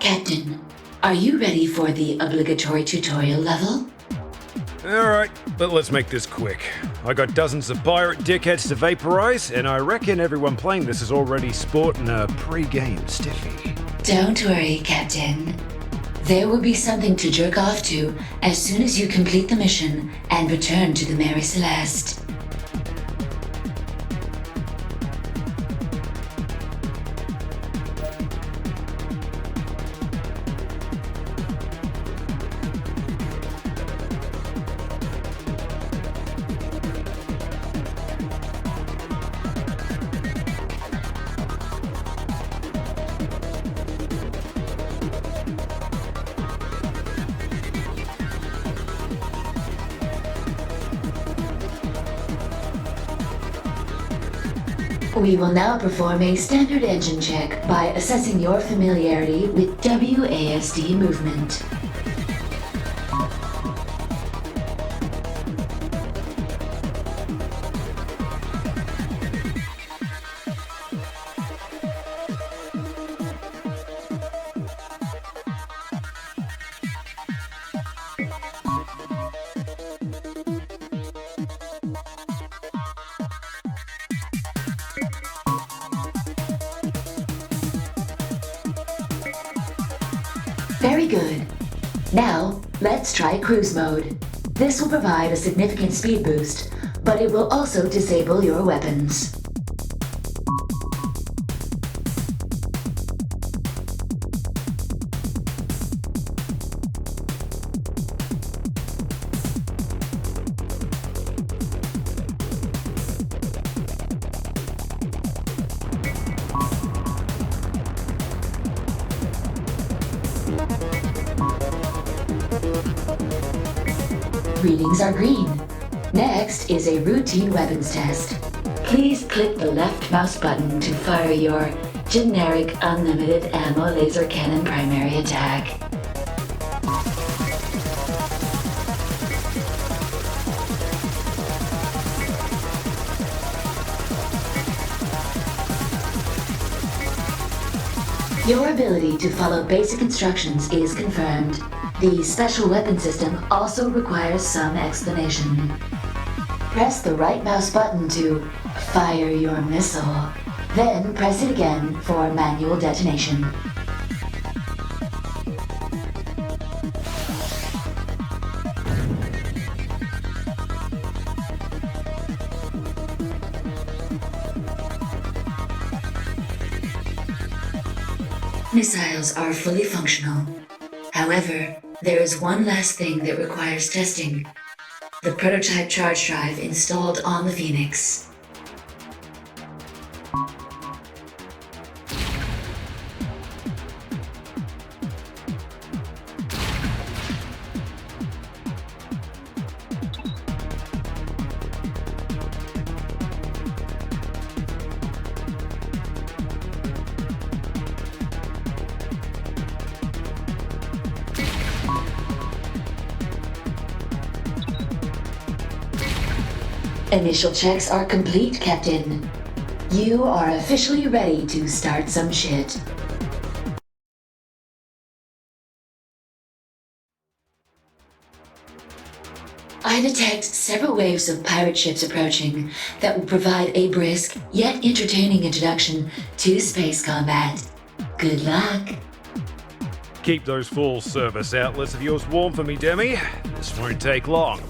Captain, are you ready for the obligatory tutorial level? Alright, but let's make this quick. I got dozens of pirate dickheads to vaporize, and I reckon everyone playing this is already sporting a pre-game stiffy. Don't worry, Captain. There will be something to jerk off to as soon as you complete the mission and return to the Mary Celeste. We will now perform a standard engine check by assessing your familiarity with WASD movement. Very good. Now, let's try cruise mode. This will provide a significant speed boost, but it will also disable your weapons. Readings are green. Next is a routine weapons test. Please click the left mouse button to fire your generic unlimited ammo laser cannon primary attack. Your ability to follow basic instructions is confirmed. The special weapon system also requires some explanation. Press the right mouse button to fire your missile. Then press it again for manual detonation. Missiles are fully functional. However, there is one last thing that requires testing. The prototype charge drive installed on the Phoenix. Initial checks are complete, Captain. You are officially ready to start some shit. I detect several waves of pirate ships approaching that will provide a brisk yet entertaining introduction to space combat. Good luck. Keep those full service outlets of yours warm for me, Demi. This won't take long.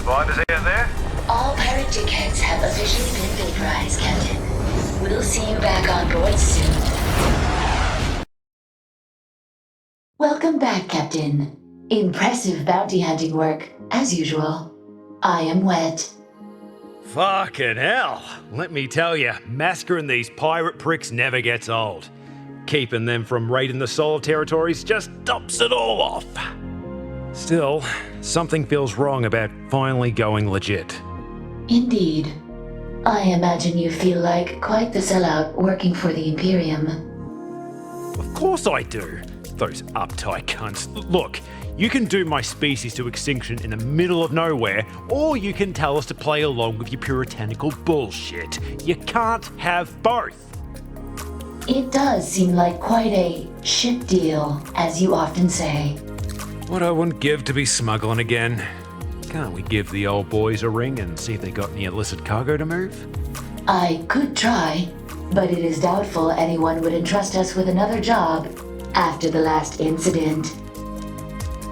Survivors out there? All pirate dickheads have officially been vaporized, Captain. We'll see you back on board soon. Welcome back, Captain. Impressive bounty hunting work, as usual. I am wet. Fucking hell. Let me tell you, massacring these pirate pricks never gets old. Keeping them from raiding the solar territories just tops it all off. Still, something feels wrong about finally going legit. Indeed. I imagine you feel like quite the sellout working for the Imperium. Of course I do. Those uptight cunts. Look, you can doom my species to extinction in the middle of nowhere, or you can tell us to play along with your puritanical bullshit. You can't have both. It does seem like quite a shit deal, as you often say. What I wouldn't give to be smuggling again. Can't we give the old boys a ring and see if they got any illicit cargo to move? I could try, but it is doubtful anyone would entrust us with another job after the last incident.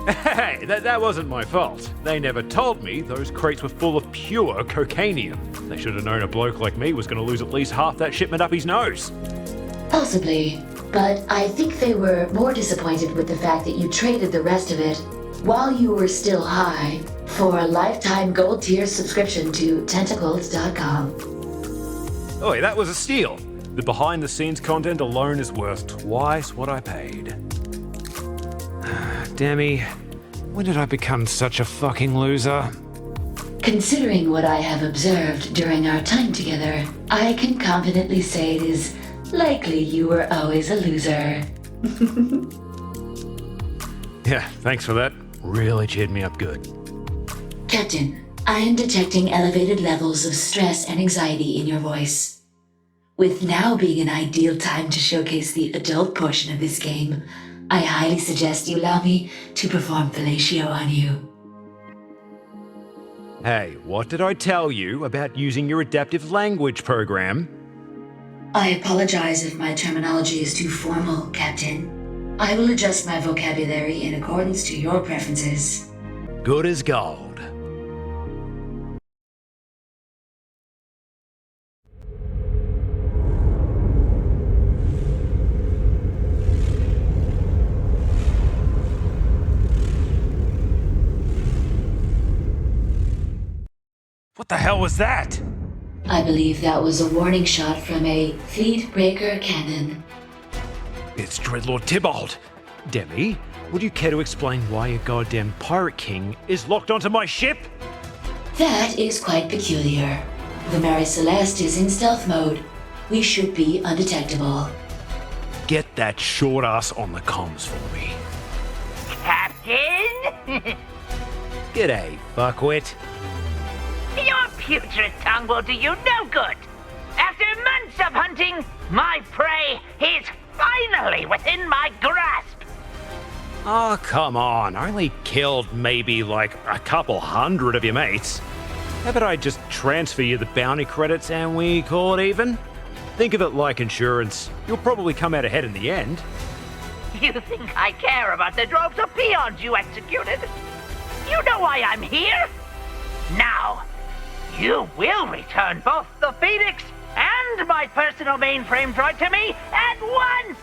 Hey, that wasn't my fault. They never told me those crates were full of pure cocainium. They should have known a bloke like me was going to lose at least half that shipment up his nose. Possibly, but I think they were more disappointed with the fact that you traded the rest of it while you were still high for a lifetime gold tier subscription to tentacles.com. Oh, that was a steal. The behind-the-scenes content alone is worth twice what I paid. Demi, when did I become such a fucking loser? Considering what I have observed during our time together, I can confidently say it is likely you were always a loser. Yeah, thanks for that. Really cheered me up good. Captain, I am detecting elevated levels of stress and anxiety in your voice. With now being an ideal time to showcase the adult portion of this game, I highly suggest you allow me to perform fellatio on you. Hey, what did I tell you about using your adaptive language program? I apologize if my terminology is too formal, Captain. I will adjust my vocabulary in accordance to your preferences. Good as gold. What the hell was that? I believe that was a warning shot from a feed breaker cannon. It's Dreadlord Tibultt. Demi, would you care to explain why a goddamn pirate king is locked onto my ship? That is quite peculiar. The Mary Celeste is in stealth mode. We should be undetectable. Get that short ass on the comms for me. Captain? G'day, fuckwit. Your putrid tongue will do you no good. After months of hunting, my prey is finally within my grasp. Oh, come on. I only killed maybe like a couple hundred of your mates. How about I just transfer you the bounty credits and we call it even? Think of it like insurance. You'll probably come out ahead in the end. You think I care about the droves of peons you executed? You know why I'm here? Now, you will return both the Phoenix and my personal mainframe droid to me at once!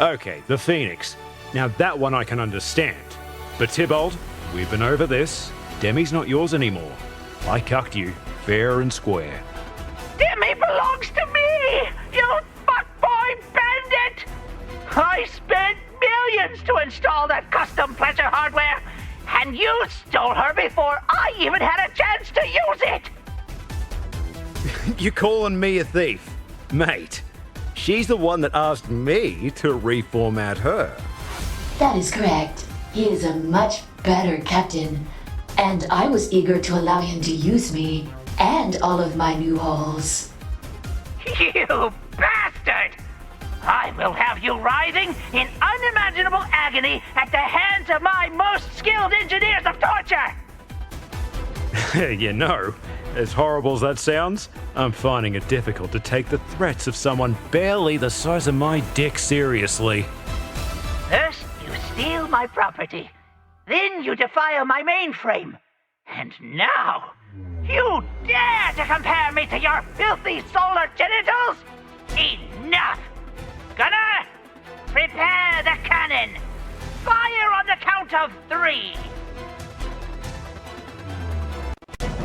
Okay, the Phoenix. Now that one I can understand. But Tibultt, we've been over this. Demi's not yours anymore. I cucked you, fair and square. Demi belongs to me! You fuckboy bandit! I spent millions to install that custom pleasure hardware, and you stole her before I even had a chance to use it! You calling me a thief? Mate, she's the one that asked me to reformat her. That is correct. He is a much better captain, and I was eager to allow him to use me and all of my new holes. You bastard! I will have you writhing in unimaginable agony at the hands of my most skilled engineers of torture! You know, as horrible as that sounds, I'm finding it difficult to take the threats of someone barely the size of my dick seriously. First, you steal my property. Then you defile my mainframe. And now, you dare to compare me to your filthy solar genitals? Enough! Gunner, prepare the cannon. Fire on the count of 3.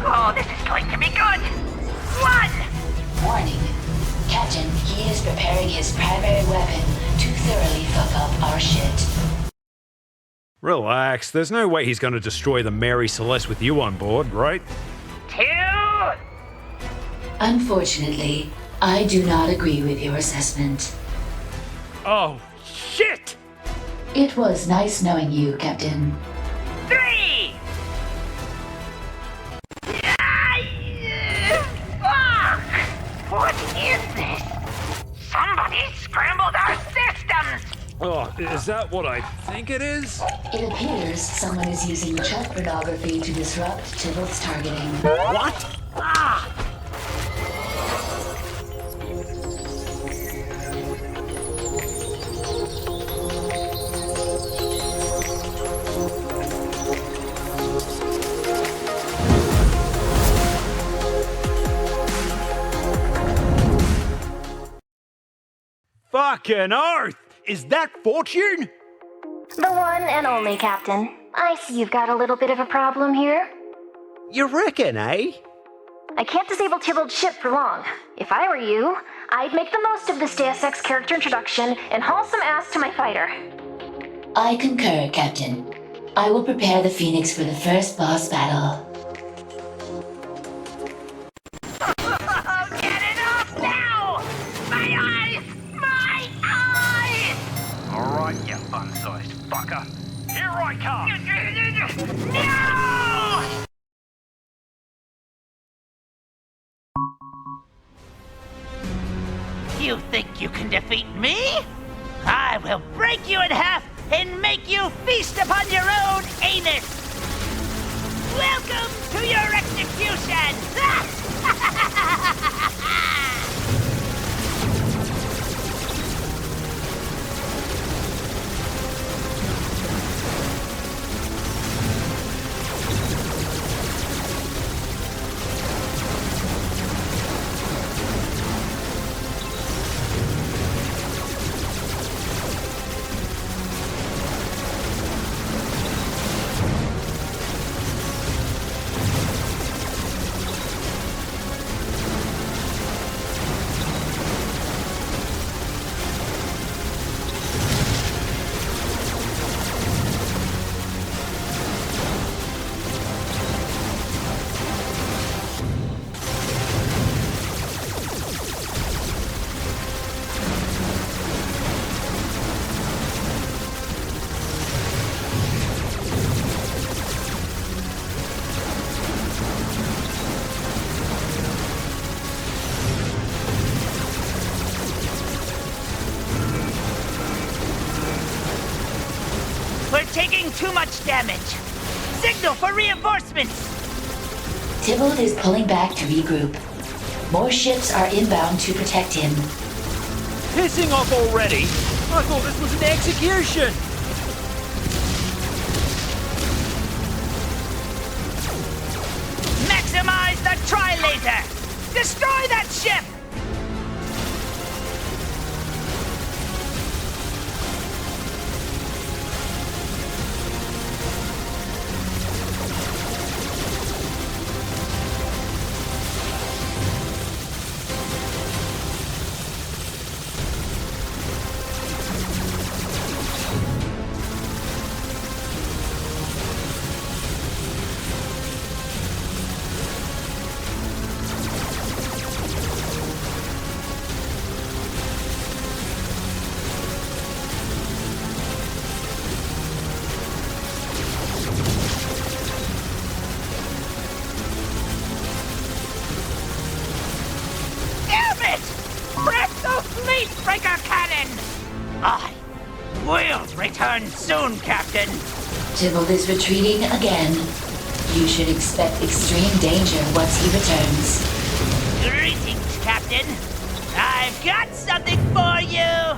Oh, this is going to be good. 1. Warning. Captain, he is preparing his primary weapon to thoroughly fuck up our shit. Relax, there's no way he's going to destroy the Mary Celeste with you on board, right? 2. Unfortunately, I do not agree with your assessment. Oh, shit! It was nice knowing you, Captain. 3. Fuck! What is this? Somebody scrambled our systems! Oh, Is that what I think it is? It appears someone is using chat pornography to disrupt Tibultt's targeting. What? Ah! Fucking Earth! Is that Fortune? The one and only, Captain. I see you've got a little bit of a problem here. You reckon, eh? I can't disable Tibultt's ship for long. If I were you, I'd make the most of this Deus Ex character introduction and haul some ass to my fighter. I concur, Captain. I will prepare the Phoenix for the first boss battle. Get it off now! My eyes! My eyes! Alright, you fun-sized fucker. Here I come! No! You think you can defeat me? I will break you in half and make you feast upon your own anus! Welcome to your execution! We're taking too much damage. Signal for reinforcements! Tibultt is pulling back to regroup. More ships are inbound to protect him. Pissing off already? I thought this was an execution! Maximize the tri-laser! Destroy that ship! Breaker cannon! I will return soon, Captain! Tibultt is retreating again. You should expect extreme danger once he returns. Greetings, Captain! I've got something for you!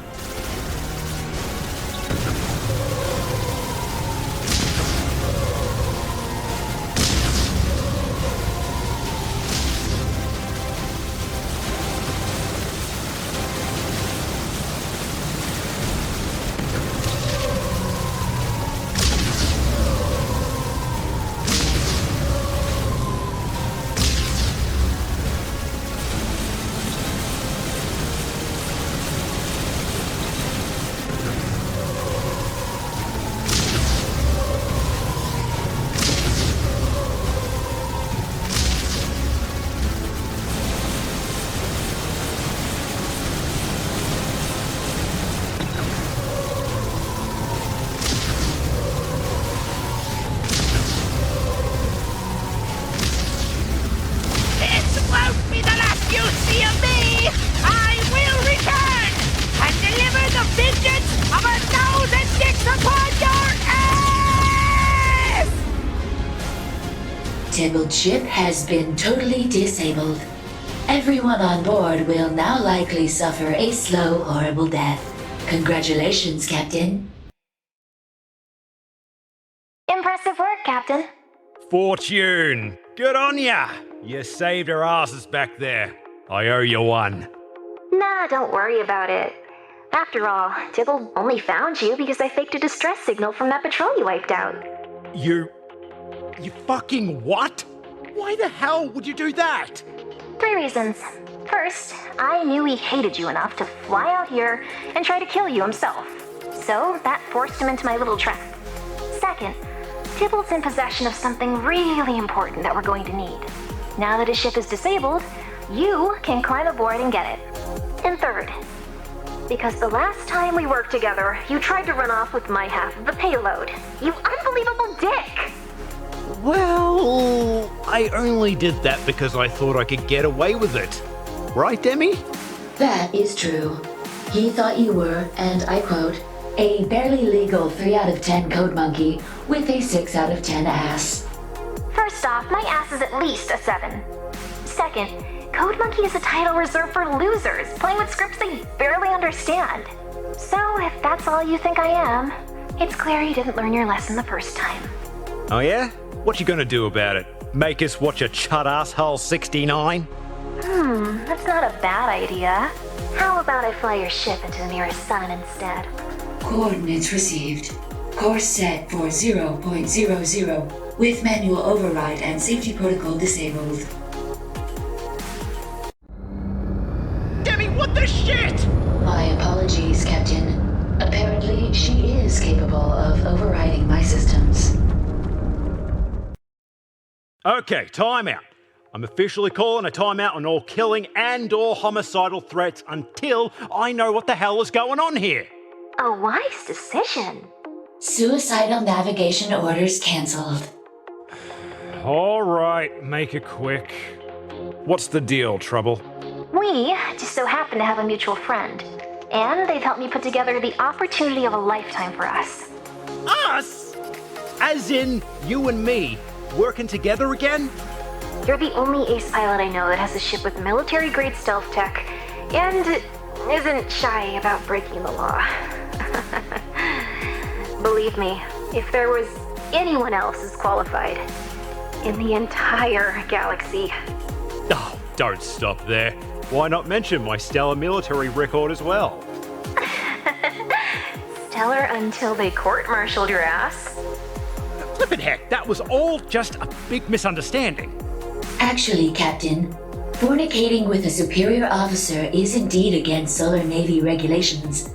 Tibultt ship has been totally disabled. Everyone on board will now likely suffer a slow, horrible death. Congratulations, Captain. Impressive work, Captain. Fortune! Good on ya! You saved our asses back there. I owe you one. Nah, don't worry about it. After all, Tibble only found you because I faked a distress signal from that patrol you wiped out. You fucking what? Why the hell would you do that? 3 reasons. First, I knew he hated you enough to fly out here and try to kill you himself. So that forced him into my little trap. Second, Tibble's in possession of something really important that we're going to need. Now that his ship is disabled, you can climb aboard and get it. And third, because the last time we worked together, you tried to run off with my half of the payload. You unbelievable dick! Well, I only did that because I thought I could get away with it. Right, Demi? That is true. He thought you were, and I quote, a barely legal 3 out of 10 code monkey with a 6 out of 10 ass. First off, my ass is at least a 7. Second, Code Monkey is a title reserved for losers, playing with scripts they barely understand. So if that's all you think I am, it's clear you didn't learn your lesson the first time. Oh yeah? What you gonna do about it? Make us watch a chud asshole 69? That's not a bad idea. How about I fly your ship into the nearest sun instead? Coordinates received. Course set for 0.00 with manual override and safety protocol disabled. Demi, what the shit? My apologies, Captain. Apparently, she is capable of overriding my systems. Okay, timeout. I'm officially calling a timeout on all killing and or homicidal threats until I know what the hell is going on here. A wise decision. Suicidal navigation orders cancelled. All right, make it quick. What's the deal, Trouble? We just so happen to have a mutual friend, and they've helped me put together the opportunity of a lifetime for us. Us? As in you and me working together again? You're the only ace pilot I know that has a ship with military-grade stealth tech, and isn't shy about breaking the law. Believe me, if there was anyone else as qualified in the entire galaxy. Oh, don't stop there. Why not mention my stellar military record as well? Stellar until they court-martialed your ass? Flippin' heck, that was all just a big misunderstanding. Actually, Captain, fornicating with a superior officer is indeed against Solar Navy regulations,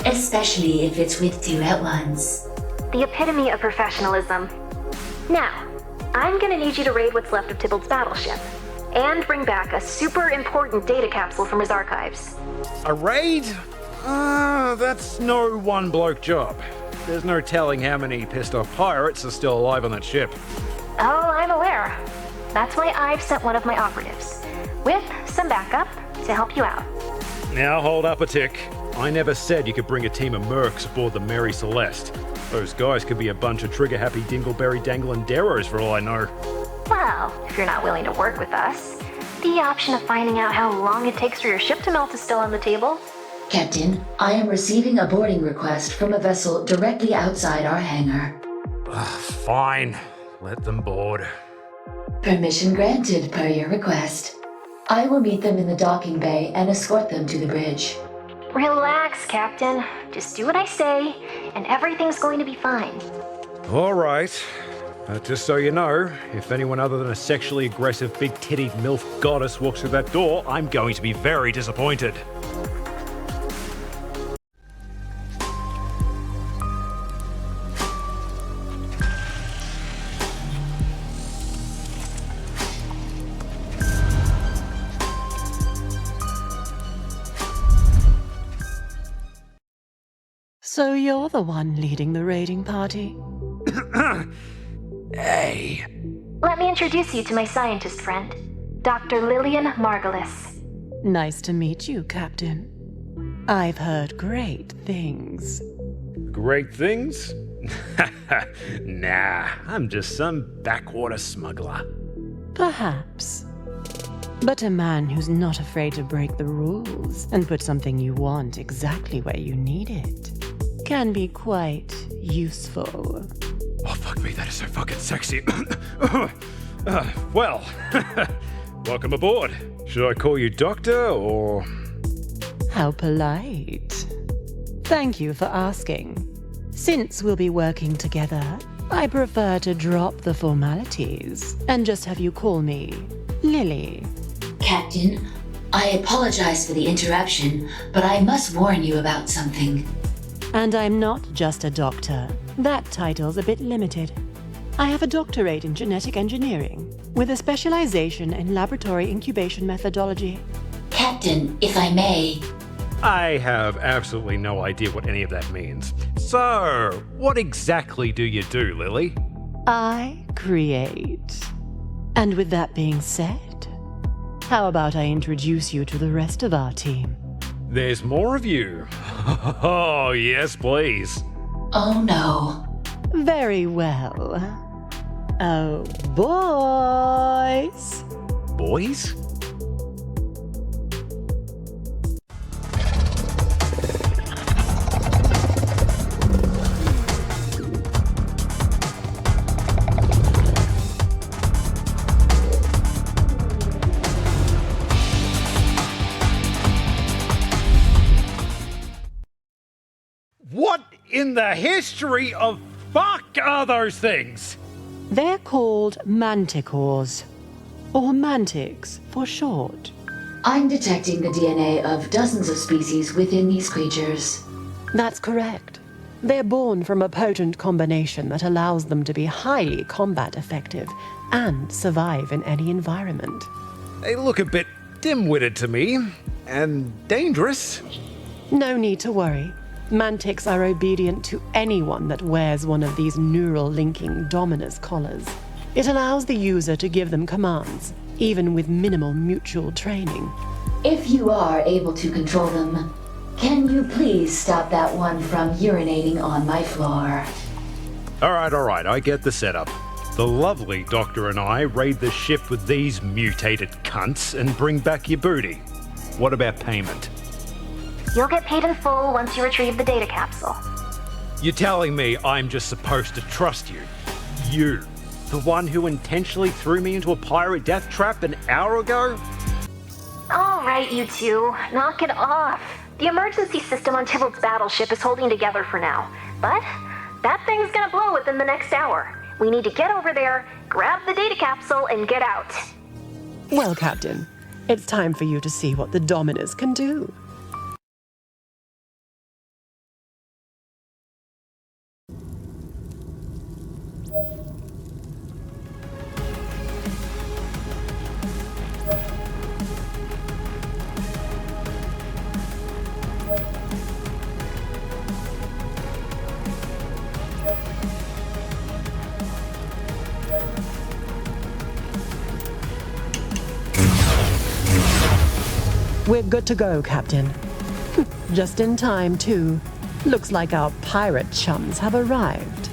especially if it's with 2 at once. The epitome of professionalism. Now, I'm gonna need you to raid what's left of Tibblett's battleship, and bring back a super important data capsule from his archives. A raid? That's no one bloke job. There's no telling how many pissed off pirates are still alive on that ship. Oh, I'm aware. That's why I've sent one of my operatives, with some backup to help you out. Now hold up a tick. I never said you could bring a team of mercs aboard the Mary Celeste. Those guys could be a bunch of trigger-happy dingleberry dangling deros for all I know. Well, if you're not willing to work with us, the option of finding out how long it takes for your ship to melt is still on the table. Captain, I am receiving a boarding request from a vessel directly outside our hangar. Fine. Let them board. Permission granted per your request. I will meet them in the docking bay and escort them to the bridge. Relax, Captain. Just do what I say, and everything's going to be fine. All right. But just so you know, if anyone other than a sexually aggressive, big-tittied MILF goddess walks through that door, I'm going to be very disappointed. So you're the one leading the raiding party? Hey. Let me introduce you to my scientist friend, Dr. Lillian Margulis. Nice to meet you, Captain. I've heard great things. Great things? Nah, I'm just some backwater smuggler. Perhaps. But a man who's not afraid to break the rules and put something you want exactly where you need it can be quite useful. Oh, fuck me, that is so fucking sexy. Well, welcome aboard. Should I call you Doctor, or...? How polite. Thank you for asking. Since we'll be working together, I prefer to drop the formalities and just have you call me Lily. Captain, I apologize for the interruption, but I must warn you about something. And I'm not just a doctor. That title's a bit limited. I have a doctorate in genetic engineering, with a specialization in laboratory incubation methodology. Captain, if I may. I have absolutely no idea what any of that means. So, what exactly do you do, Lily? I create. And with that being said, how about I introduce you to the rest of our team? There's more of you. Oh, yes, please. Oh no. Very well. Oh, boys. Boys? What in the history of fuck are those things? They're called manticores, or mantics for short. I'm detecting the DNA of dozens of species within these creatures. That's correct. They're born from a potent combination that allows them to be highly combat effective and survive in any environment. They look a bit dim-witted to me, and dangerous. No need to worry. Mantics are obedient to anyone that wears one of these neural-linking Dominus collars. It allows the user to give them commands, even with minimal mutual training. If you are able to control them, can you please stop that one from urinating on my floor? All right, I get the setup. The lovely Doctor and I raid the ship with these mutated cunts and bring back your booty. What about payment? You'll get paid in full once you retrieve the data capsule. You're telling me I'm just supposed to trust you? You, the one who intentionally threw me into a pirate death trap an hour ago? All right, you two, knock it off. The emergency system on Tibultt's battleship is holding together for now, but that thing's gonna blow within the next hour. We need to get over there, grab the data capsule, and get out. Well, Captain, it's time for you to see what the Dominus can do. We're good to go, Captain. Just in time, too. Looks like our pirate chums have arrived.